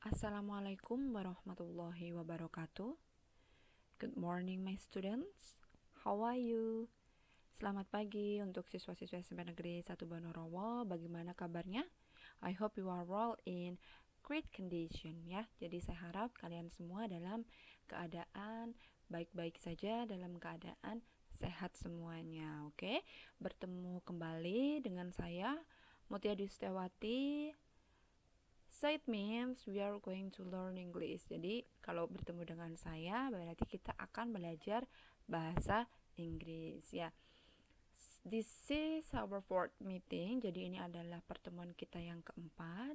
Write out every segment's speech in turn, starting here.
Assalamualaikum warahmatullahi wabarakatuh. Good morning my students. How are you? Selamat pagi untuk siswa-siswa SMP Negeri 1 Bonorowo. Bagaimana kabarnya? I hope you are all in great condition ya. Jadi saya harap kalian semua dalam keadaan baik-baik saja, dalam keadaan sehat semuanya. Oke? Bertemu kembali dengan saya Mutia Dustewati. So it means we are going to learn English. Jadi kalau bertemu dengan saya berarti kita akan belajar bahasa Inggris ya. This is our fourth meeting. Jadi ini adalah pertemuan kita yang keempat.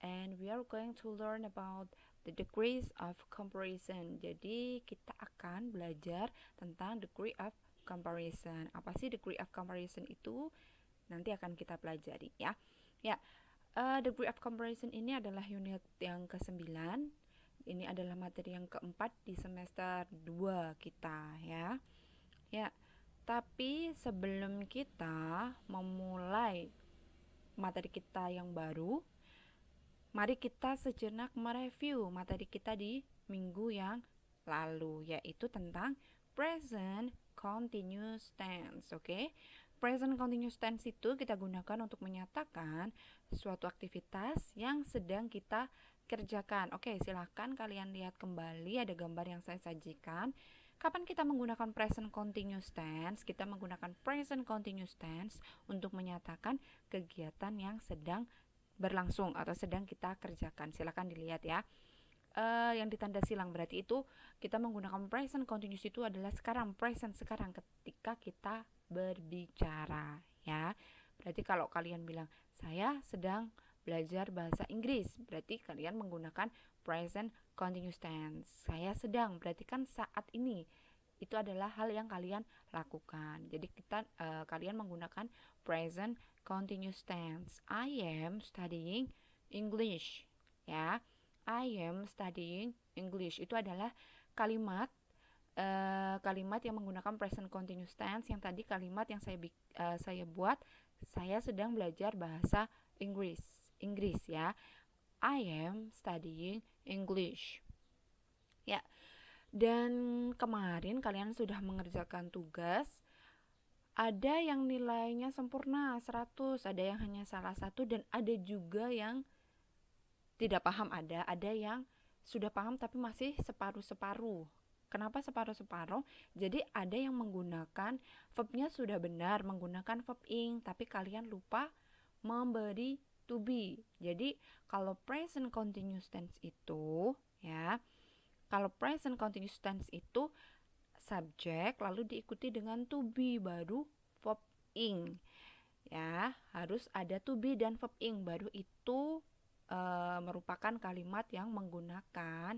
And we are going to learn about the degrees of comparison. Jadi kita akan belajar tentang degree of comparison. Apa sih degree of comparison itu? Nanti akan kita pelajari ya. Ya. Degree of comparison ini adalah unit yang ke-9. Ini adalah materi yang keempat di semester 2 kita ya. Ya, tapi sebelum kita memulai materi kita yang baru, mari kita sejenak mereview materi kita di minggu yang lalu, yaitu tentang present continuous tense. Oke? Present continuous tense itu kita gunakan untuk menyatakan suatu aktivitas yang sedang kita kerjakan. Oke, silahkan kalian lihat kembali, ada gambar yang saya sajikan. Kapan kita menggunakan present continuous tense? Kita menggunakan present continuous tense untuk menyatakan kegiatan yang sedang berlangsung atau sedang kita kerjakan. Silahkan dilihat ya. Yang ditanda silang berarti itu kita menggunakan present continuous itu adalah sekarang, present sekarang ketika kita berbicara ya. Berarti kalau kalian bilang saya sedang belajar bahasa Inggris, berarti kalian menggunakan present continuous tense. Saya sedang berarti kan saat ini. Itu adalah hal yang kalian lakukan. Jadi kalian menggunakan present continuous tense. I am studying English ya. I am studying English. Itu adalah kalimat yang menggunakan present continuous tense. Yang tadi kalimat yang saya buat, saya sedang belajar bahasa Inggris ya. I am studying English ya. Dan kemarin kalian sudah mengerjakan tugas. Ada yang nilainya sempurna 100, ada yang hanya salah satu, dan ada juga yang tidak paham. Ada yang sudah paham tapi masih separuh-separuh. Kenapa separuh-separuh? Jadi ada yang menggunakan verbnya sudah benar, menggunakan verb ing, tapi kalian lupa memberi to be. Jadi kalau present continuous tense itu ya, kalau present continuous tense itu subjek lalu diikuti dengan to be baru verb ing. Ya, harus ada to be dan verb ing baru itu merupakan kalimat yang menggunakan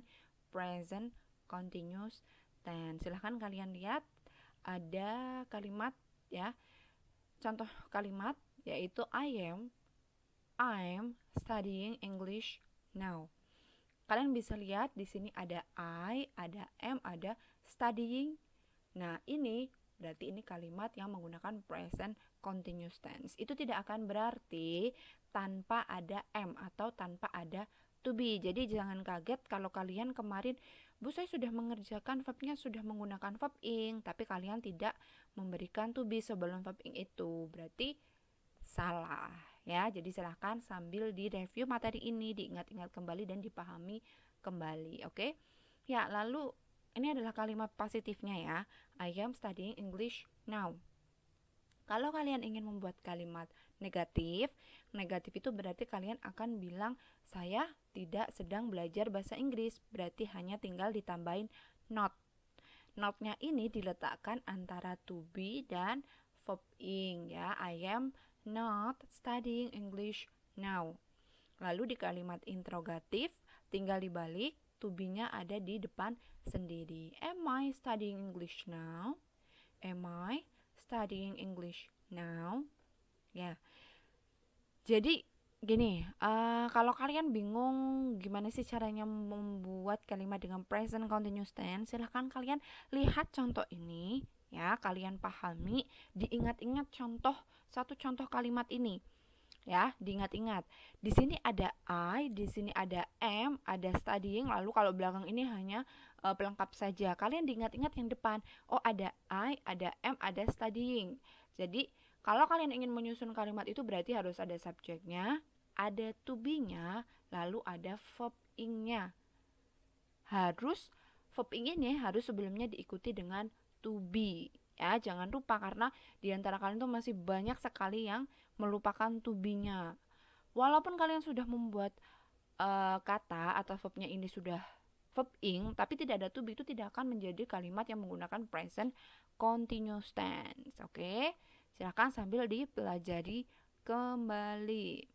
present continuous tense. Silahkan kalian lihat ada kalimat ya, contoh kalimat yaitu I'm studying English now. Kalian bisa lihat di sini ada I, ada am, ada studying. Nah, ini berarti ini kalimat yang menggunakan present continuous tense. Itu tidak akan berarti tanpa ada am atau tanpa ada to be. Jadi jangan kaget kalau kalian kemarin, Bu, saya sudah mengerjakan verbnya sudah menggunakan verb ing, tapi kalian tidak memberikan to be sebelum verb ing itu. Berarti salah ya. Jadi silahkan sambil direview materi ini, diingat-ingat kembali dan dipahami kembali. Oke? Ya, lalu ini adalah kalimat positifnya ya. I am studying English now. Kalau kalian ingin membuat kalimat negatif itu berarti kalian akan bilang saya tidak sedang belajar bahasa Inggris. Berarti hanya tinggal ditambahin not. Not-nya ini diletakkan antara to be dan verb ing ya. I am not studying English now. Lalu di kalimat interrogatif tinggal dibalik, to be-nya ada di depan sendiri. Am I studying English now? Am I studying English now? Ya. Jadi gini, kalau kalian bingung gimana sih caranya membuat kalimat dengan present continuous tense, silahkan kalian lihat contoh ini ya, kalian pahami, diingat-ingat satu contoh kalimat ini. Ya, diingat-ingat. Di sini ada I, di sini ada am, ada studying, lalu kalau belakang ini hanya pelengkap saja. Kalian diingat-ingat yang depan. Oh, ada I, ada am, ada studying. Jadi, kalau kalian ingin menyusun kalimat itu berarti harus ada subjeknya, ada to be-nya, lalu ada verb ing-nya. Harus verb ing ini harus sebelumnya diikuti dengan to be. Ya, jangan lupa karena di antara kalian tuh masih banyak sekali yang melupakan to be-nya. Walaupun kalian sudah membuat kata atau verbnya ini sudah verb ing, tapi tidak ada to be, itu tidak akan menjadi kalimat yang menggunakan present continuous tense. Oke, silakan sambil dipelajari kembali.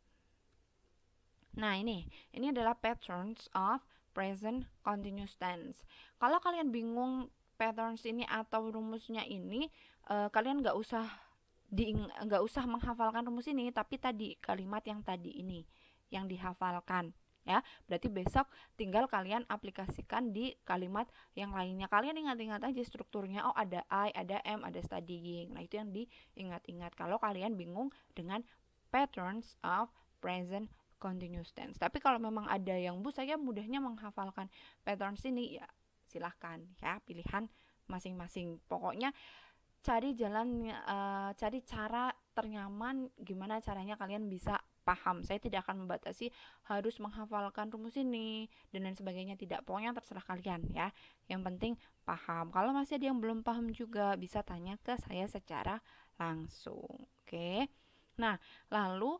Nah, ini adalah patterns of present continuous tense. Kalau kalian bingung patterns ini atau rumusnya ini, kalian nggak usah menghafalkan rumus ini, tapi tadi kalimat yang tadi ini yang dihafalkan, ya. Berarti besok tinggal kalian aplikasikan di kalimat yang lainnya. Kalian ingat-ingat aja strukturnya. Oh, ada I, ada am, ada studying. Nah, itu yang diingat-ingat kalau kalian bingung dengan patterns of present continuous tense. Tapi kalau memang ada yang saya mudahnya menghafalkan patterns ini, ya silahkan, ya, pilihan masing-masing. Pokoknya cari cari cara ternyaman gimana caranya kalian bisa paham. Saya tidak akan membatasi harus menghafalkan rumus ini dan lain sebagainya, tidak. Pokoknya terserah kalian, ya. Yang penting paham. Kalau masih ada yang belum paham juga bisa tanya ke saya secara langsung. Oke. Nah, lalu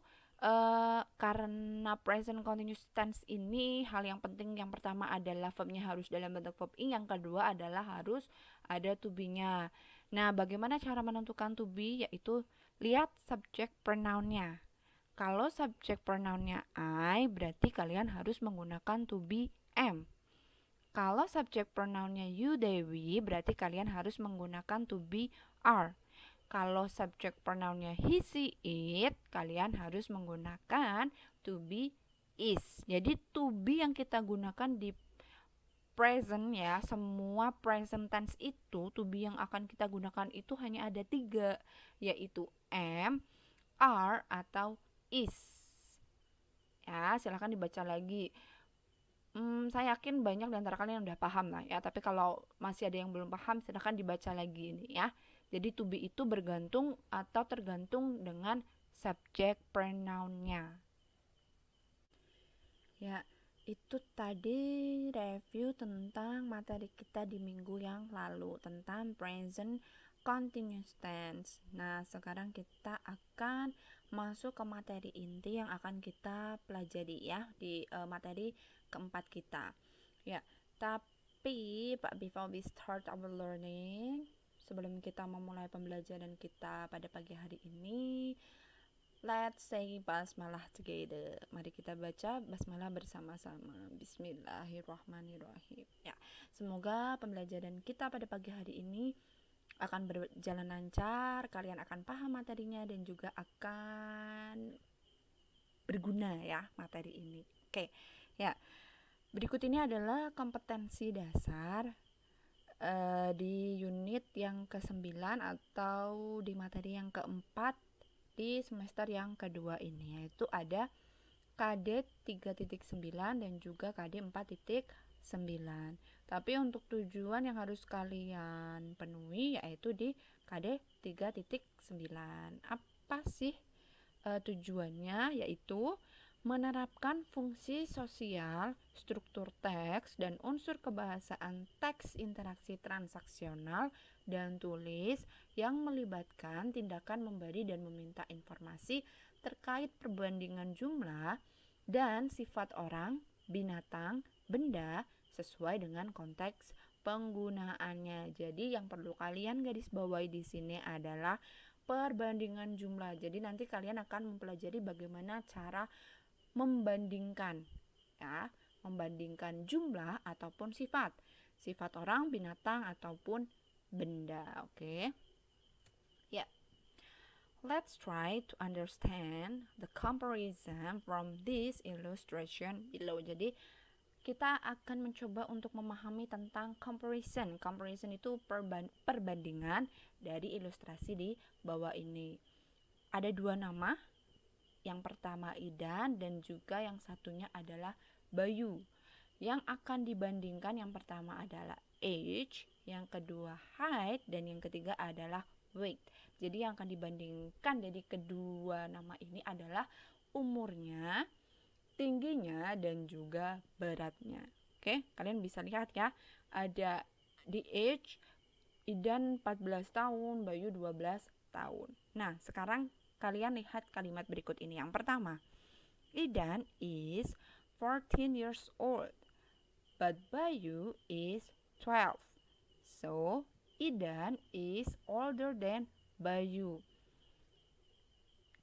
karena present continuous tense ini hal yang penting yang pertama adalah verbnya harus dalam bentuk verb ing, yang kedua adalah harus ada to be-nya. Nah, bagaimana cara menentukan to be? Yaitu lihat subject pronoun-nya. Kalau subject pronoun-nya I, berarti kalian harus menggunakan to be am. Kalau subject pronoun-nya you, they, we, berarti kalian harus menggunakan to be are. Kalau subject pronoun-nya he, she, it, kalian harus menggunakan to be is. Jadi to be yang kita gunakan di present, ya, semua present tense itu to be yang akan kita gunakan itu hanya ada 3, yaitu am, are, atau is. Ya, silahkan dibaca lagi. Saya yakin banyak di antara kalian yang udah paham lah, ya. Tapi kalau masih ada yang belum paham, silahkan dibaca lagi ini, ya. Jadi to be itu bergantung atau tergantung dengan subject pronoun-nya. Ya, itu tadi review tentang materi kita di minggu yang lalu tentang present continuous tense. Nah, sekarang kita akan masuk ke materi inti yang akan kita pelajari, ya, di materi keempat kita. Ya, tapi before we start our learning, sebelum kita memulai pembelajaran kita pada pagi hari ini, let's say basmalah together. Mari kita baca basmalah bersama-sama. Bismillahirrahmanirrahim. Ya, semoga pembelajaran kita pada pagi hari ini akan berjalan lancar, kalian akan paham materinya dan juga akan berguna, ya, materi ini. Oke. Ya. Berikut ini adalah kompetensi dasar di unit yang ke-9 atau di materi yang keempat di semester yang kedua ini, yaitu ada KD 3.9 dan juga KD 4.9. Tapi untuk tujuan yang harus kalian penuhi yaitu di KD 3.9. Apa sih tujuannya? Yaitu menerapkan fungsi sosial, struktur teks, dan unsur kebahasaan teks interaksi transaksional dan tulis yang melibatkan tindakan memberi dan meminta informasi terkait perbandingan jumlah dan sifat orang, binatang, benda sesuai dengan konteks penggunaannya. Jadi yang perlu kalian garis bawahi di sini adalah perbandingan jumlah. Jadi nanti kalian akan mempelajari bagaimana cara membandingkan, ya, membandingkan jumlah ataupun sifat orang, binatang, ataupun benda. Oke. Ya. Let's try to understand the comparison from this illustration below. Jadi kita akan mencoba untuk memahami tentang comparison. Comparison itu perbandingan dari ilustrasi di bawah ini. Ada 2 nama, Yang pertama Idan dan juga yang satunya adalah Bayu. Yang akan dibandingkan yang pertama adalah age, yang kedua height, dan yang ketiga adalah weight. Jadi yang akan dibandingkan dari kedua nama ini adalah umurnya, tingginya, dan juga beratnya. Oke, kalian bisa lihat ya, ada di age, Idan 14 tahun, Bayu 12 tahun. Nah, sekarang kalian lihat kalimat berikut ini. Yang pertama, Idan is 14 years old, but Bayu is 12. So, Idan is older than Bayu.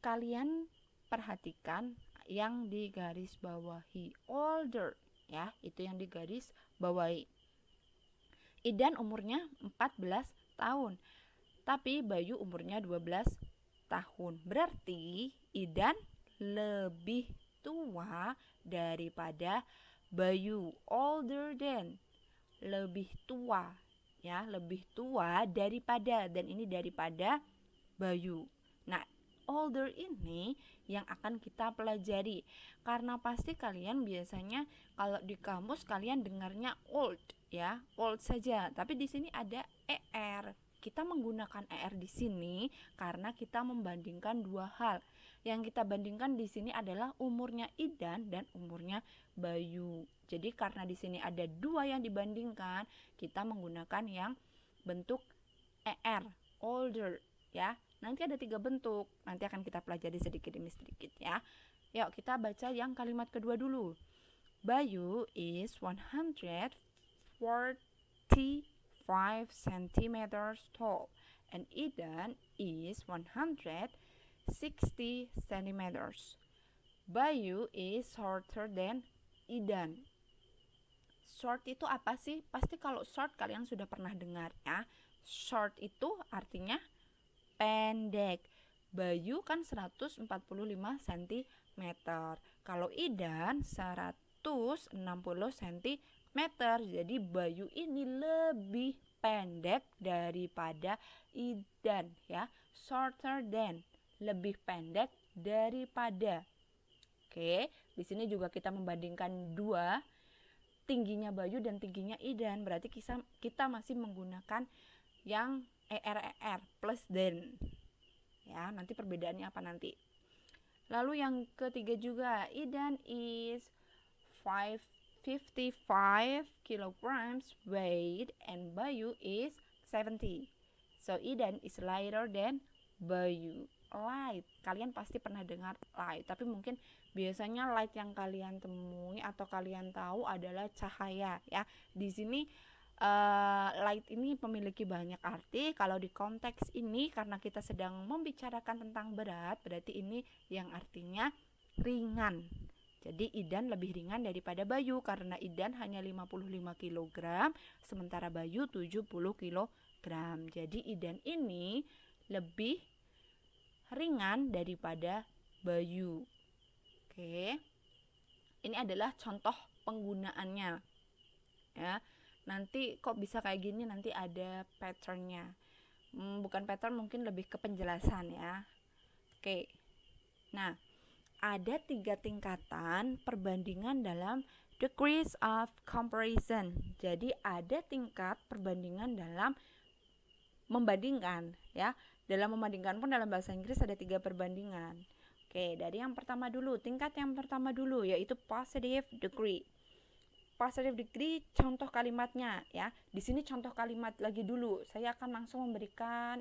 Kalian perhatikan yang digaris bawahi, older ya, itu yang digaris bawahi. Idan umurnya 14 tahun, tapi Bayu umurnya 12 tahun. Berarti Idan lebih tua daripada Bayu, older than, lebih tua ya, lebih tua daripada, dan ini daripada Bayu. Nah, older ini yang akan kita pelajari, karena pasti kalian biasanya kalau di kamus kalian dengarnya old ya, old saja, tapi di sini ada er. Kita menggunakan er di sini karena kita membandingkan dua hal. Yang kita bandingkan di sini adalah umurnya Idan dan umurnya Bayu. Jadi karena di sini ada dua yang dibandingkan, kita menggunakan yang bentuk er, older ya. Nanti ada 3 bentuk, nanti akan kita pelajari sedikit demi sedikit ya. Yuk kita baca yang kalimat kedua dulu. Bayu is 145 centimeters tall and Idan is 160 centimeters. Bayu is shorter than Idan. Short itu apa sih? Pasti kalau short kalian sudah pernah dengar ya. Short itu artinya pendek. Bayu kan 145 cm. Kalau Idan 160 cm. Jadi Bayu ini lebih pendek daripada Idan ya. Shorter than, lebih pendek daripada. Oke, di sini juga kita membandingkan dua, tingginya Bayu dan tingginya Idan. Berarti kita masih menggunakan yang er plus than ya, nanti perbedaannya apa nanti. Lalu yang ketiga juga, Idan is 55 kilograms weight and Bayu is 70. So Idan is lighter than Bayu. Light, kalian pasti pernah dengar light, tapi mungkin biasanya light yang kalian temui atau kalian tahu adalah cahaya ya. Di sini light ini memiliki banyak arti. Kalau di konteks ini karena kita sedang membicarakan tentang berat, berarti ini yang artinya ringan. Jadi Idan lebih ringan daripada Bayu karena Idan hanya 55 kg sementara Bayu 70 kg. Jadi Idan ini lebih ringan daripada Bayu. Oke. Ini adalah contoh penggunaannya. Ya. Nanti kok bisa kayak gini, nanti ada patternnya. Bukan pattern, mungkin lebih ke penjelasan ya. Oke. Nah, ada 3 tingkatan perbandingan dalam degrees of comparison. Jadi ada tingkat perbandingan dalam membandingkan ya. Dalam membandingkan pun dalam bahasa Inggris ada 3 perbandingan. Oke, dari yang pertama dulu, tingkat yang pertama dulu yaitu positive degree. Positive degree, contoh kalimatnya ya. Di sini contoh kalimat lagi dulu. Saya akan langsung memberikan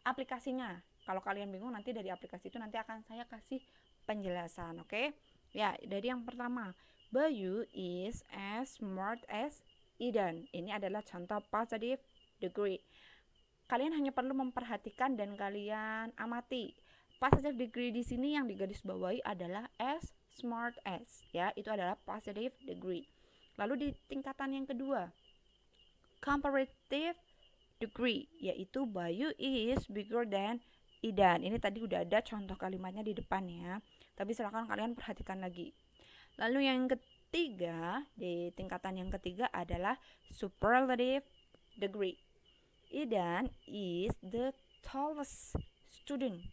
aplikasinya. Kalau kalian bingung nanti dari aplikasi itu nanti akan saya kasih penjelasan, oke? Ya, dari yang pertama, Bayu is as smart as Idan. Ini adalah contoh positive degree. Kalian hanya perlu memperhatikan dan kalian amati. Positive degree di sini yang digaris bawahi adalah as smart as, ya, itu adalah positive degree. Lalu di tingkatan yang kedua, comparative degree, yaitu Bayu is bigger than Idan. Ini tadi udah ada contoh kalimatnya di depan ya, tapi silakan kalian perhatikan lagi. Lalu yang ketiga, di tingkatan yang ketiga adalah superlative degree. Idan is the tallest student.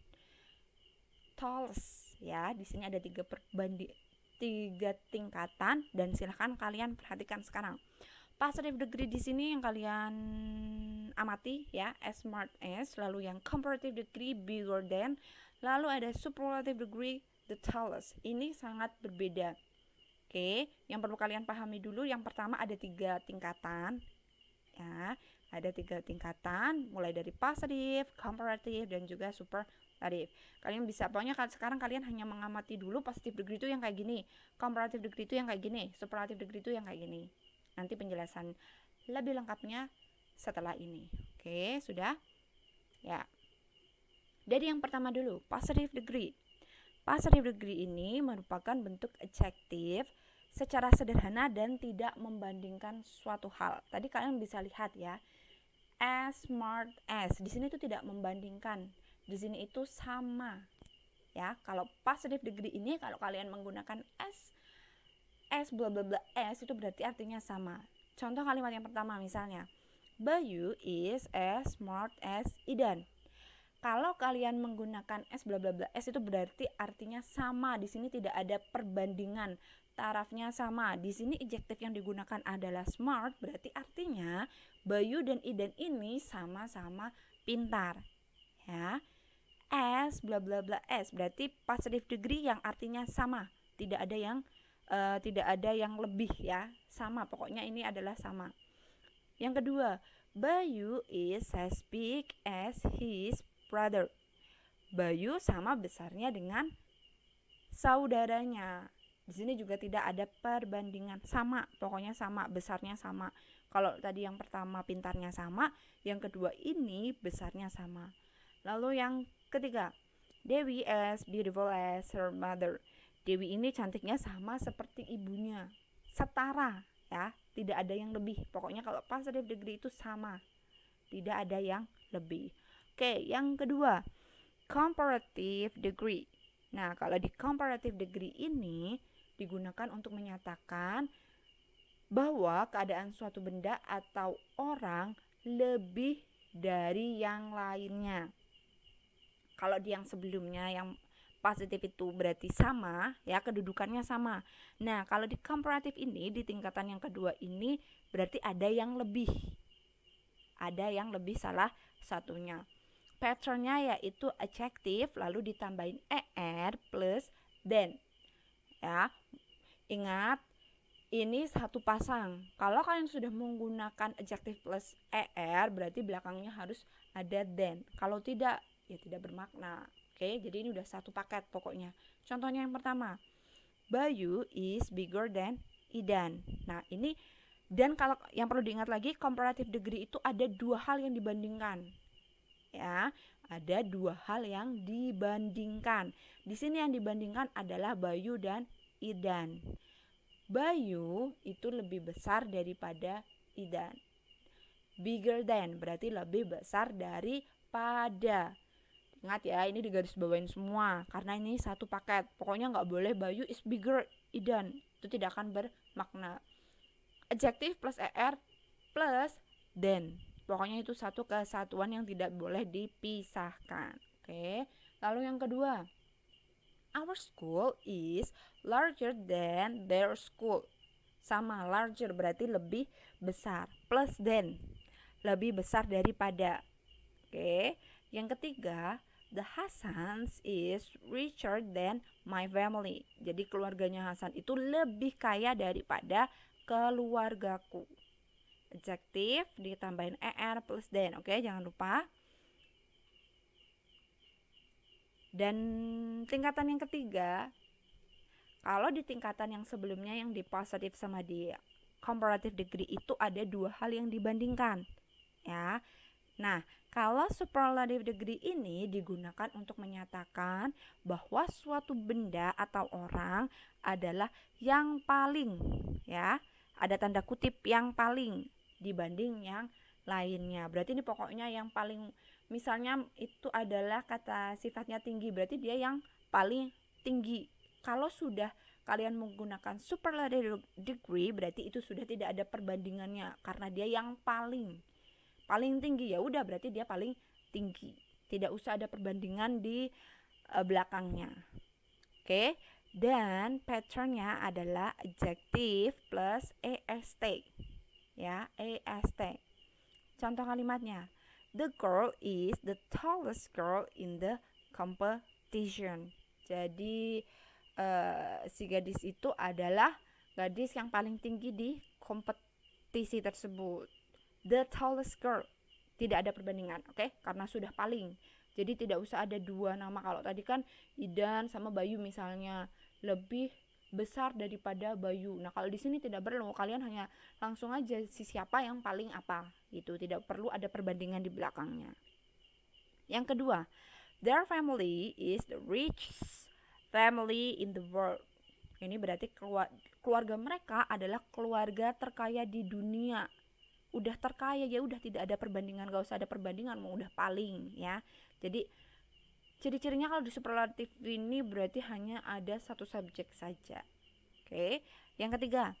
tallest ya. Di sini ada tiga tingkatan dan silahkan kalian perhatikan sekarang. Positive degree di sini yang kalian amati ya, as smart as, lalu yang comparative degree bigger than, lalu ada superlative degree the tallest. Ini sangat berbeda. Oke, yang perlu kalian pahami dulu, yang pertama ada 3 tingkatan ya. Ada 3 tingkatan, mulai dari positive, comparative, dan juga superlative. Kalian bisa, pokoknya sekarang kalian hanya mengamati dulu positive degree itu yang kayak gini, comparative degree itu yang kayak gini, superlative degree itu yang kayak gini. Nanti penjelasan lebih lengkapnya setelah ini. Oke, sudah? Ya. Jadi yang pertama dulu, positive degree. Positive degree ini merupakan bentuk adjektif secara sederhana dan tidak membandingkan suatu hal. Tadi kalian bisa lihat ya, as smart as. Di sini itu tidak membandingkan. Di sini itu sama. Ya, kalau positive degree ini kalau kalian menggunakan as bla bla bla as itu berarti artinya sama. Contoh kalimat yang pertama misalnya, Bayu is as smart as Idan. Kalau kalian menggunakan as bla bla bla as itu berarti artinya sama. Di sini tidak ada perbandingan, tarafnya sama. Di sini adjektif yang digunakan adalah smart, berarti artinya Bayu dan Idan ini sama-sama pintar. Ya. As bla bla bla as berarti positive degree yang artinya sama. Tidak ada yang lebih ya, sama, pokoknya ini adalah sama. Yang kedua, Bayu is as big as his brother. Bayu sama besarnya dengan saudaranya. Di sini juga tidak ada perbandingan, sama, pokoknya sama, besarnya sama. Kalau tadi yang pertama pintarnya sama, yang kedua ini besarnya sama. Lalu yang ketiga, Dewi as beautiful as her mother. Dewi ini cantiknya sama seperti ibunya, setara ya, tidak ada yang lebih. Pokoknya kalau positive degree itu sama, tidak ada yang lebih. Oke, yang kedua, comparative degree. Nah, kalau di comparative degree ini digunakan untuk menyatakan bahwa keadaan suatu benda atau orang lebih dari yang lainnya. Kalau di yang sebelumnya yang positif itu berarti sama ya, kedudukannya sama. Nah, kalau di comparative ini di tingkatan yang kedua ini berarti ada yang lebih. Ada yang lebih salah satunya. Patternnya yaitu adjektif lalu ditambahin er plus than. Ya. Ingat, ini satu pasang. Kalau kalian sudah menggunakan adjektif plus er berarti belakangnya harus ada than. Kalau tidak, ya tidak bermakna. Oke, jadi ini udah satu paket pokoknya. Contohnya yang pertama, Bayu is bigger than Idan. Nah, ini, dan kalau yang perlu diingat lagi, comparative degree itu ada 2 hal yang dibandingkan. Ya, ada 2 hal yang dibandingkan. Di sini yang dibandingkan adalah Bayu dan Idan. Bayu itu lebih besar daripada Idan. Bigger than berarti lebih besar daripada. Ingat ya, ini digarisbawahin semua karena ini satu paket. Pokoknya nggak boleh Bayu is bigger Idan, itu tidak akan bermakna. Adjektif plus er plus than, pokoknya itu satu kesatuan yang tidak boleh dipisahkan. Oke. Lalu yang kedua, our school is larger than their school. Sama, larger berarti lebih besar, plus than lebih besar daripada. Oke. Yang ketiga, the Hasans is richer than my family. Jadi keluarganya Hasan itu lebih kaya daripada keluargaku. Adjektif ditambahin er plus than. Oke, jangan lupa. Dan tingkatan yang ketiga, kalau di tingkatan yang sebelumnya yang di positive sama di comparative degree itu ada 2 hal yang dibandingkan. Ya. Nah, kalau superlative degree ini digunakan untuk menyatakan bahwa suatu benda atau orang adalah yang paling, ya, ada tanda kutip yang paling dibanding yang lainnya. Berarti ini pokoknya yang paling, misalnya itu adalah kata sifatnya tinggi, berarti dia yang paling tinggi. Kalau sudah kalian menggunakan superlative degree berarti itu sudah tidak ada perbandingannya karena dia yang paling tinggi, ya udah berarti dia paling tinggi. Tidak usah ada perbandingan di belakangnya. Oke, dan patternnya adalah adjective plus est, ya, est. Contoh kalimatnya, the girl is the tallest girl in the competition. Jadi si gadis itu adalah gadis yang paling tinggi di kompetisi tersebut. The tallest girl, tidak ada perbandingan, oke? Karena sudah paling. Jadi tidak usah ada dua nama. Kalau tadi kan Idan sama Bayu misalnya lebih besar daripada Bayu. Nah, kalau di sini tidak perlu. Kalian hanya langsung aja si siapa yang paling apa gitu. Tidak perlu ada perbandingan di belakangnya. Yang kedua, their family is the richest family in the world. Ini berarti keluarga mereka adalah keluarga terkaya di dunia. Udah terkaya ya udah, tidak ada perbandingan, gak usah ada perbandingan, mau udah paling ya. Jadi ciri-cirinya kalau di superlatif ini berarti hanya ada satu subjek saja. Oke. Yang ketiga,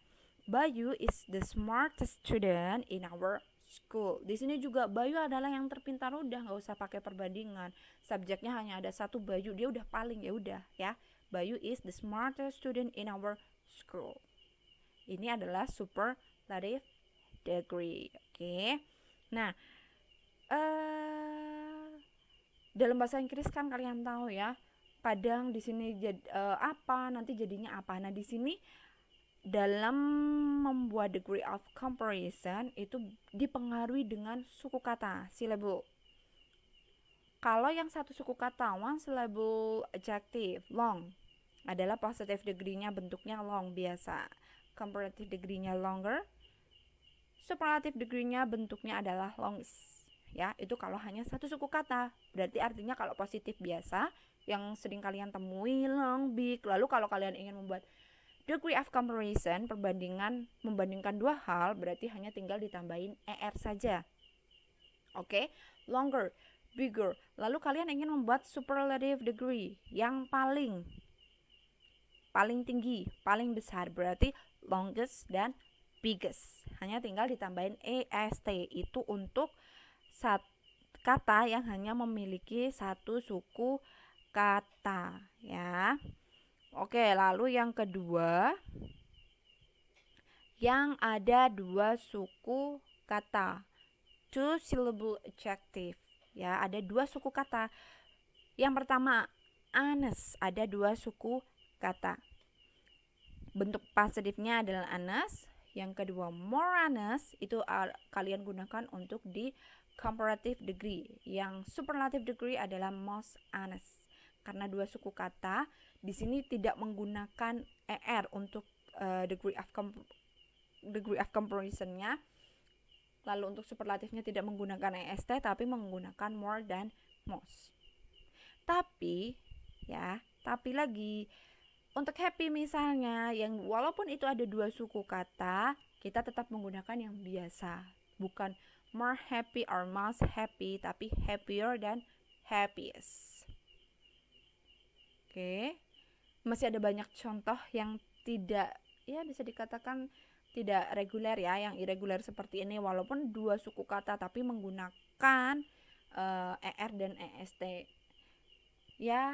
Bayu is the smartest student in our school. Di sini juga Bayu adalah yang terpintar, udah nggak usah pakai perbandingan. Subjeknya hanya ada satu, Bayu, dia udah paling, ya udah ya. Bayu is the smartest student in our school. Ini adalah superlative degree. Oke. Nah, dalam bahasa Inggris kan kalian tahu ya, kadang di sini apa, nanti jadinya apa. Nah, di sini dalam membuat degree of comparison itu dipengaruhi dengan suku kata, syllable. Kalau yang satu suku kata, one syllable adjective, long, adalah positive degree-nya bentuknya long biasa. Comparative degree-nya longer. Superlative degree-nya bentuknya adalah longest. Ya, itu kalau hanya satu suku kata. Berarti artinya kalau positif biasa yang sering kalian temui long, big. Lalu kalau kalian ingin membuat degree of comparison, membandingkan dua hal, berarti hanya tinggal ditambahin er saja. Oke, longer, bigger. Lalu kalian ingin membuat superlative degree yang paling tinggi, paling besar, berarti longest dan biggest. Hanya tinggal ditambahin est, itu untuk kata yang hanya memiliki satu suku kata ya. Oke, lalu yang kedua, yang ada dua suku kata, two syllable adjective ya, ada dua suku kata. Yang pertama, honest, ada dua suku kata. Bentuk positifnya adalah honest. Yang kedua, more honest, itu kalian gunakan untuk di comparative degree. Yang superlative degree adalah most honest. Karena dua suku kata, di sini tidak menggunakan er untuk degree of comparison-nya. Lalu untuk superlatifnya tidak menggunakan est, tapi menggunakan more dan most. Tapi lagi untuk happy misalnya, yang walaupun itu ada dua suku kata, kita tetap menggunakan yang biasa, bukan more happy or most happy, tapi happier dan happiest. Oke. Masih ada banyak contoh yang tidak, ya bisa dikatakan tidak reguler ya, yang irregular seperti ini, walaupun dua suku kata tapi menggunakan er dan est. Ya,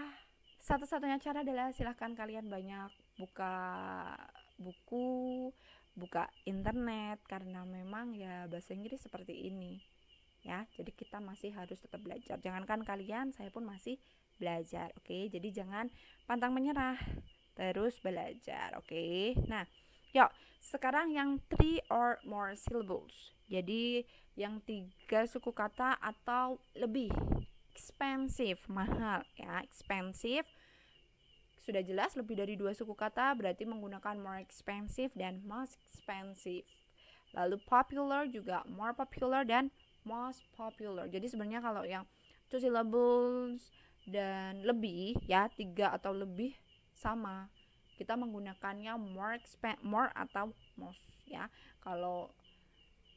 satu-satunya cara adalah silahkan kalian banyak buka buku, buka internet, karena memang ya bahasa Inggris seperti ini ya. Jadi kita masih harus tetap belajar. Jangankan kalian, saya pun masih belajar. Oke, jadi jangan pantang menyerah, terus belajar. Oke. Nah, yuk sekarang yang three or more syllables. Jadi yang 3 suku kata atau lebih. Expensive, mahal ya. Expensive sudah jelas lebih dari 2 suku kata, berarti menggunakan more expensive dan most expensive. Lalu popular juga more popular dan most popular. Jadi sebenarnya kalau yang 2 syllables dan lebih ya, 3 atau lebih sama, kita menggunakannya more atau most ya. Kalau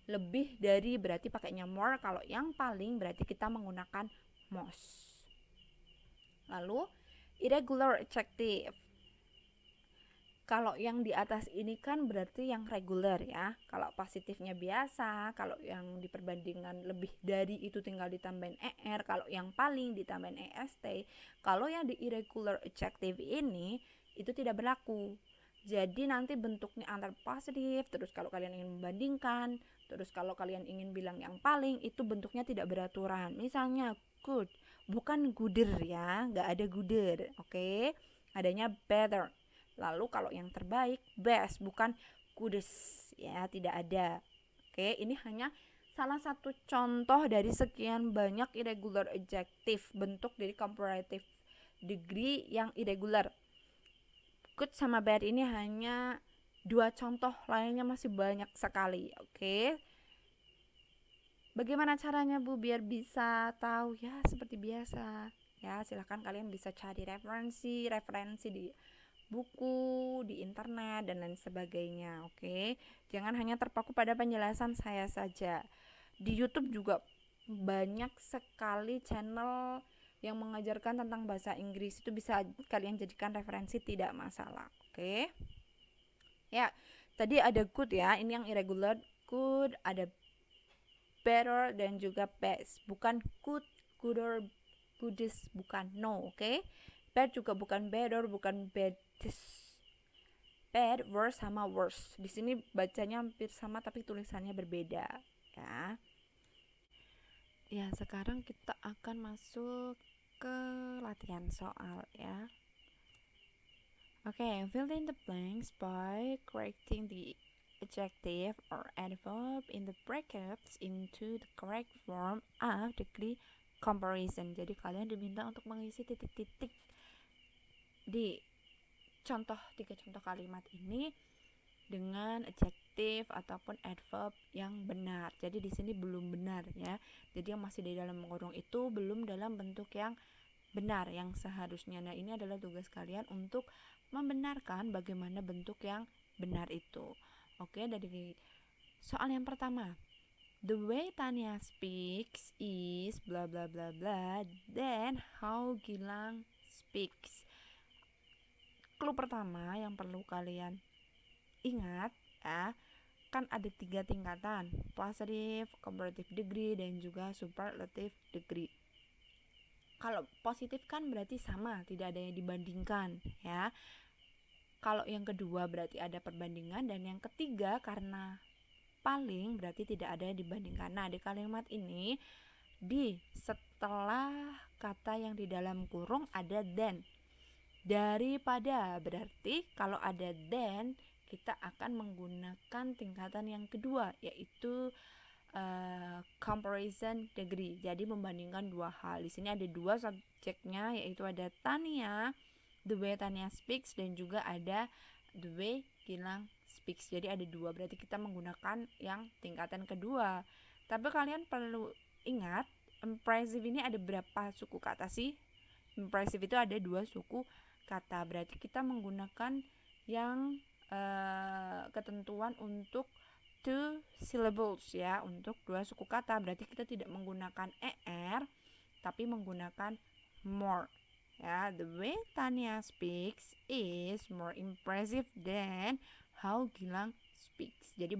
lebih dari berarti pakainya more, kalau yang paling berarti kita menggunakan most. Lalu irregular adjective. Kalau yang di atas ini kan berarti yang reguler ya. Kalau positifnya biasa, kalau yang diperbandingan lebih dari itu tinggal ditambahin ER, kalau yang paling ditambahin EST. Kalau yang di irregular adjective ini itu tidak berlaku. Jadi nanti bentuknya antara positif, terus kalau kalian ingin membandingkan, terus kalau kalian ingin bilang yang paling, itu bentuknya tidak beraturan. Misalnya good, bukan gooder ya, nggak ada gooder, oke? Adanya better. Lalu kalau yang terbaik best, bukan kudes ya, tidak ada. Oke, ini hanya salah satu contoh dari sekian banyak irregular adjective, bentuk dari comparative degree yang irregular. Good sama bad ini hanya dua contoh, lainnya masih banyak sekali. Oke, bagaimana caranya Bu biar bisa tahu? Ya seperti biasa ya, silahkan kalian bisa cari referensi di buku, di internet, dan lain sebagainya. Oke, jangan hanya terpaku pada penjelasan saya saja. Di YouTube juga banyak sekali channel yang mengajarkan tentang bahasa Inggris, itu bisa kalian jadikan referensi, tidak masalah. Oke ya, tadi ada good ya, ini yang irregular. Good, ada better, dan juga best, bukan good, gooder, goodest, bukan, no. Oke, bad juga bukan better, bukan badest. Bad, worse sama worse. Di sini bacanya hampir sama tapi tulisannya berbeda ya. Ya, sekarang kita akan masuk ke latihan soal ya. Okay, fill in the blanks by correcting the adjective or adverb in the brackets into the correct form of degree comparison. Jadi kalian diminta untuk mengisi titik-titik di tiga contoh kalimat ini dengan adjektif ataupun adverb yang benar. Jadi di sini belum benar ya. Jadi yang masih di dalam kurung itu belum dalam bentuk yang benar yang seharusnya. Nah, ini adalah tugas kalian untuk membenarkan bagaimana bentuk yang benar itu. Oke, dari soal yang pertama. The way Tanya speaks is bla bla bla bla, then how Gilang speaks. Clue pertama yang perlu kalian ingat ya, kan ada 3 tingkatan, positive, comparative degree, dan juga superlative degree. Kalau positif kan berarti sama, tidak ada yang dibandingkan ya. Kalau yang kedua berarti ada perbandingan, dan yang ketiga karena paling berarti tidak ada yang dibandingkan. Nah, di kalimat ini di setelah kata yang di dalam kurung ada then. Daripada, berarti kalau ada then kita akan menggunakan tingkatan yang kedua, yaitu comparison degree. Jadi membandingkan dua hal. Di sini ada dua subjeknya, yaitu ada Tania, the way Tania speaks, dan juga ada the way Gilang speaks. Jadi ada dua, berarti kita menggunakan yang tingkatan kedua. Tapi kalian perlu ingat, impressive ini ada berapa suku kata sih? Impressive itu ada 2 suku kata, berarti kita menggunakan yang ketentuan untuk 2 syllables ya, untuk 2 suku kata. Berarti kita tidak menggunakan er tapi menggunakan more ya. The way Tanya speaks is more impressive than how Gilang speaks. Jadi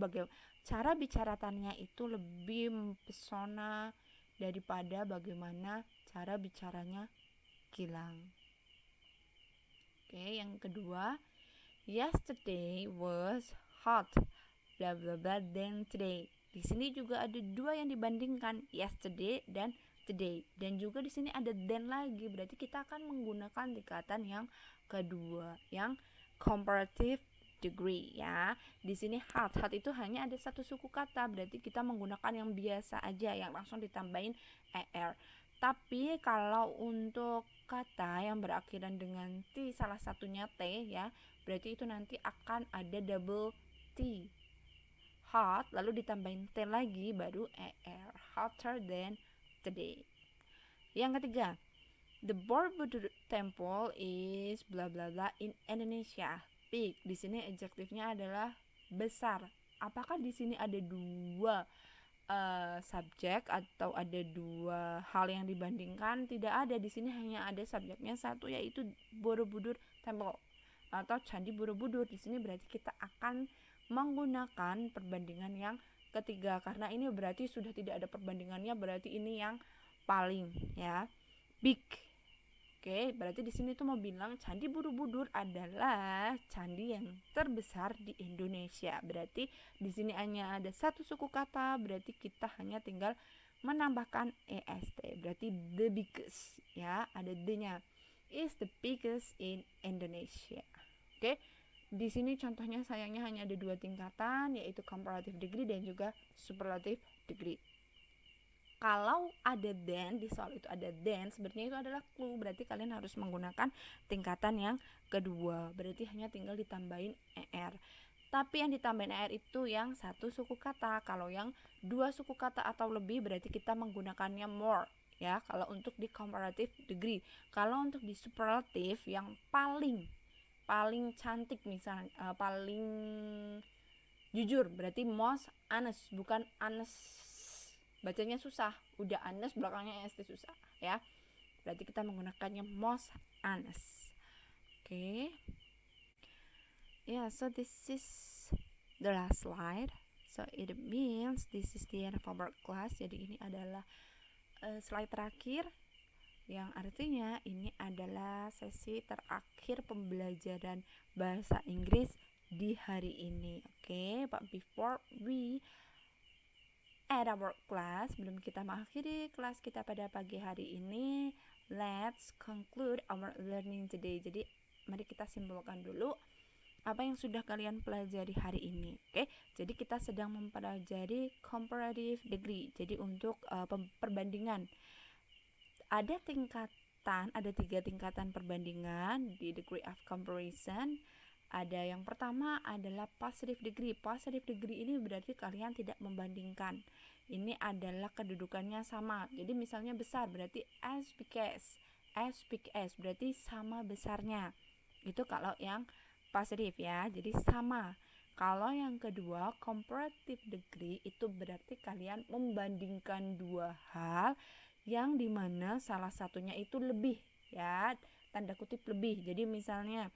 cara bicara Tanya itu lebih mempesona daripada bagaimana cara bicaranya Gilang. Oke, yang kedua, yesterday was hot, bla bla bla, than today. Di sini juga ada 2 yang dibandingkan, yesterday dan today. Dan juga di sini ada than lagi, berarti kita akan menggunakan tingkatan yang kedua, yang comparative degree ya. Di sini hot itu hanya ada 1 suku kata, berarti kita menggunakan yang biasa aja, yang langsung ditambahin er. Tapi kalau untuk kata yang berakhiran dengan T, salah satunya T ya, berarti itu nanti akan ada double T, hot, lalu ditambahin T lagi, baru er, hotter than today. Yang ketiga, the Borobudur Temple is bla bla bla in Indonesia. Big, di sini adjektifnya adalah besar. Apakah di sini ada 2 subjek atau ada 2 hal yang dibandingkan? Tidak ada. Di sini hanya ada subjeknya 1, yaitu Borobudur Temple. atau Candi Borobudur. Di sini berarti kita akan menggunakan perbandingan yang ketiga, karena ini berarti sudah tidak ada perbandingannya, berarti ini yang paling ya, big. Oke, berarti di sini tuh mau bilang Candi Borobudur adalah candi yang terbesar di Indonesia. Berarti di sini hanya ada satu suku kata, berarti kita hanya tinggal menambahkan est. Berarti the biggest ya, ada the-nya. Is the biggest in Indonesia. Oke. Di sini contohnya sayangnya hanya ada 2 tingkatan, yaitu comparative degree dan juga superlative degree. Kalau ada then, di soal itu ada then, sebenarnya itu adalah clue, berarti kalian harus menggunakan tingkatan yang kedua, berarti hanya tinggal ditambahin er. Tapi yang ditambahin er itu yang satu suku kata. Kalau yang 2 suku kata atau lebih berarti kita menggunakannya more ya, kalau untuk di comparative degree. Kalau untuk di superlative yang paling cantik misalnya, paling jujur, berarti most honest, bukan honest. Bacanya susah, udah honest belakangnya st susah ya. Berarti kita menggunakannya most honest. Oke. Yeah, so this is the last slide. So it means this is the end of our class. Jadi ini adalah slide terakhir, yang artinya ini adalah sesi terakhir pembelajaran bahasa Inggris di hari ini. Oke, but before we end our class, sebelum kita mengakhiri kelas kita pada pagi hari ini, let's conclude our learning today. Jadi mari kita simpulkan dulu apa yang sudah kalian pelajari hari ini. Oke, jadi kita sedang mempelajari comparative degree. Jadi untuk perbandingan, ada 3 tingkatan perbandingan di degree of comparison. Ada yang pertama adalah positive degree. Positive degree ini berarti kalian tidak membandingkan. Ini adalah kedudukannya sama. Jadi misalnya besar berarti as big as berarti sama besarnya. Itu kalau yang positive ya. Jadi sama. Kalau yang kedua comparative degree itu berarti kalian membandingkan 2 hal yang dimana salah satunya itu lebih ya, tanda kutip lebih. Jadi misalnya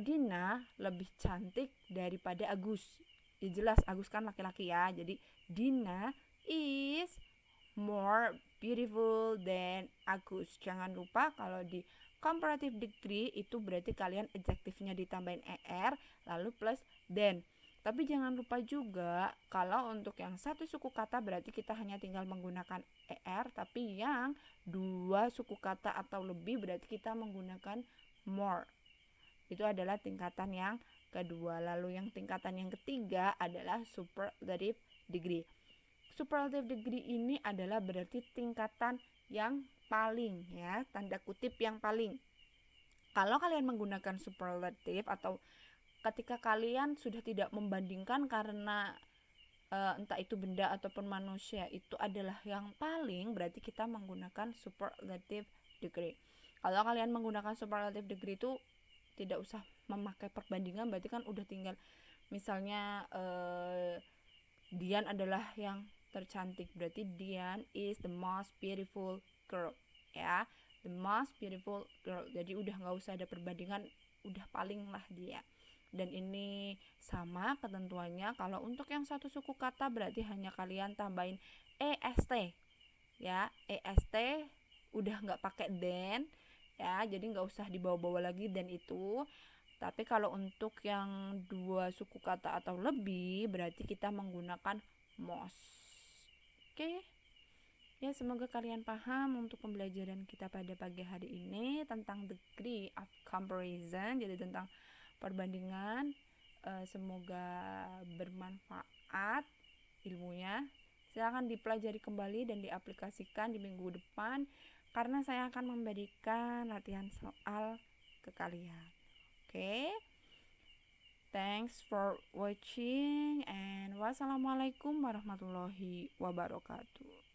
Dina lebih cantik daripada Agus. Ya jelas Agus kan laki-laki ya. Jadi Dina is more beautiful than Agus. Jangan lupa kalau di comparative degree itu berarti kalian adjektifnya ditambahin er lalu plus than. Tapi jangan lupa juga kalau untuk yang satu suku kata berarti kita hanya tinggal menggunakan er, tapi yang 2 suku kata atau lebih berarti kita menggunakan more. Itu adalah tingkatan yang kedua. Lalu yang tingkatan yang ketiga adalah superlative degree. Superlative degree ini adalah berarti tingkatan yang paling ya, tanda kutip yang paling. Kalau kalian menggunakan superlative atau ketika kalian sudah tidak membandingkan karena entah itu benda ataupun manusia itu adalah yang paling, berarti kita menggunakan superlative degree. Kalau kalian menggunakan superlative degree itu tidak usah memakai perbandingan, berarti kan udah tinggal misalnya Dian adalah yang tercantik, berarti Dian is the most beautiful girl ya, the most beautiful girl. Jadi udah nggak usah ada perbandingan, udah paling lah dia. Dan ini sama ketentuannya. Kalau untuk yang satu suku kata berarti hanya kalian tambahin est ya, est udah nggak pakai then ya, jadi nggak usah dibawa-bawa lagi dan itu. Tapi kalau untuk yang 2 suku kata atau lebih berarti kita menggunakan most. Oke. Ya, semoga kalian paham untuk pembelajaran kita pada pagi hari ini tentang degree of comparison, jadi tentang perbandingan. Semoga bermanfaat ilmunya. Silakan dipelajari kembali dan diaplikasikan di minggu depan, karena saya akan memberikan latihan soal ke kalian. Oke. Thanks for watching and wassalamualaikum warahmatullahi wabarakatuh.